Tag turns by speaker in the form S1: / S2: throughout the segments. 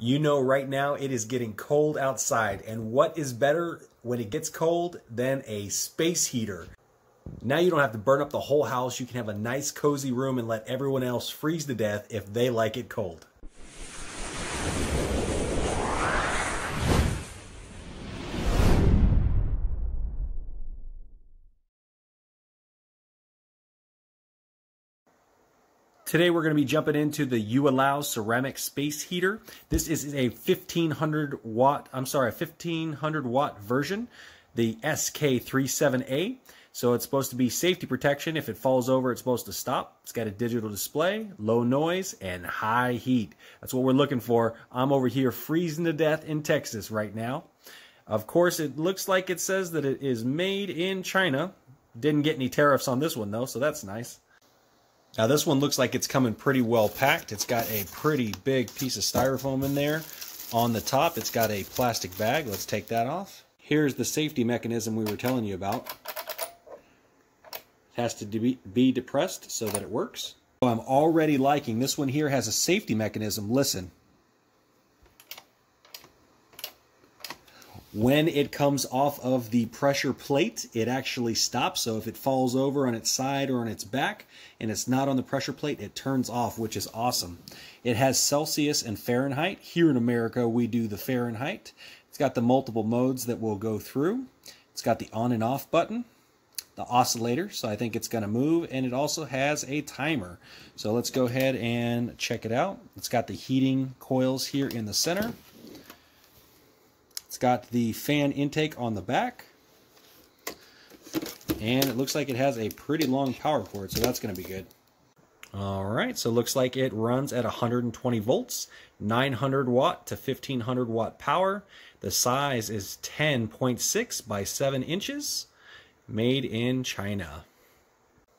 S1: You know right now it is getting cold outside, and what is better when it gets cold than a space heater? Now you don't have to burn up the whole house. You can have a nice cozy room and let everyone else freeze to death if they like it cold. Today we're going to be jumping into the Ualau ceramic space heater. This is a 1500 watt version, the SK37A. So it's supposed to be safety protection. If it falls over, it's supposed to stop. It's got a digital display, low noise, and high heat. That's what we're looking for. I'm over here freezing to death in Texas right now. Of course, it looks like it says that it is made in China. Didn't get any tariffs on this one though, so that's nice. Now this one looks like it's coming pretty well packed. It's got a pretty big piece of styrofoam in there. On the top, it's got a plastic bag. Let's take that off. Here's the safety mechanism we were telling you about. It has to be depressed so that it works. So I'm already liking this one here. Has a safety mechanism. Listen. When it comes off of the pressure plate, it actually stops. So if it falls over on its side or on its back and it's not on the pressure plate, it turns off, which is awesome. It has Celsius and Fahrenheit. Here in America, we do the Fahrenheit. It's got the multiple modes that we'll go through. It's got the on and off button, the oscillator, so I think it's going to move, and it also has a timer. So let's go ahead and check it out. It's got the heating coils here in the center. It's got the fan intake on the back, and it looks like it has a pretty long power cord, so that's going to be good. Alright, so it looks like it runs at 120 volts, 900 watt to 1500 watt power. The size is 10.6 by 7 inches, made in China.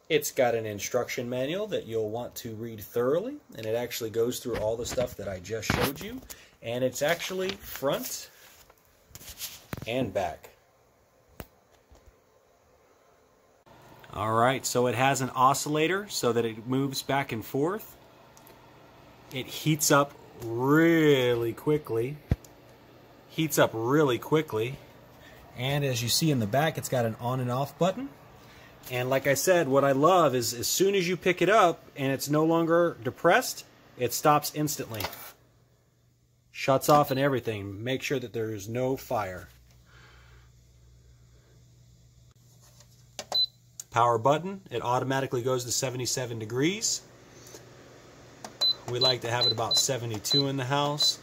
S1: It's got an instruction manual that you'll want to read thoroughly, and it actually goes through all the stuff that I just showed you, and it's actually front and back. Alright, so it has an oscillator so that it moves back and forth. It heats up really quickly. And as you see in the back, it's got an on and off button. And like I said, what I love is as soon as you pick it up and it's no longer depressed, it stops instantly. Shuts off and everything. Make sure that there is no fire. Power button, it automatically goes to 77 degrees. We like to have it about 72 in the house.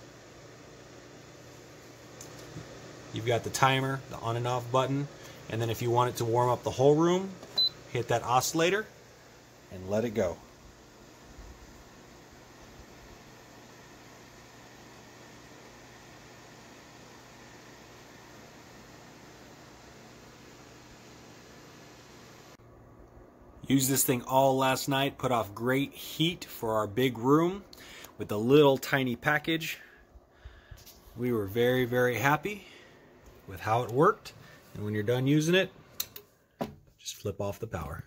S1: You've got the timer, the on and off button, and then if you want it to warm up the whole room, hit that oscillator and let it go. Used this thing all last night, put off great heat for our big room with a little tiny package. We were very, very happy with how it worked. And when you're done using it, just flip off the power.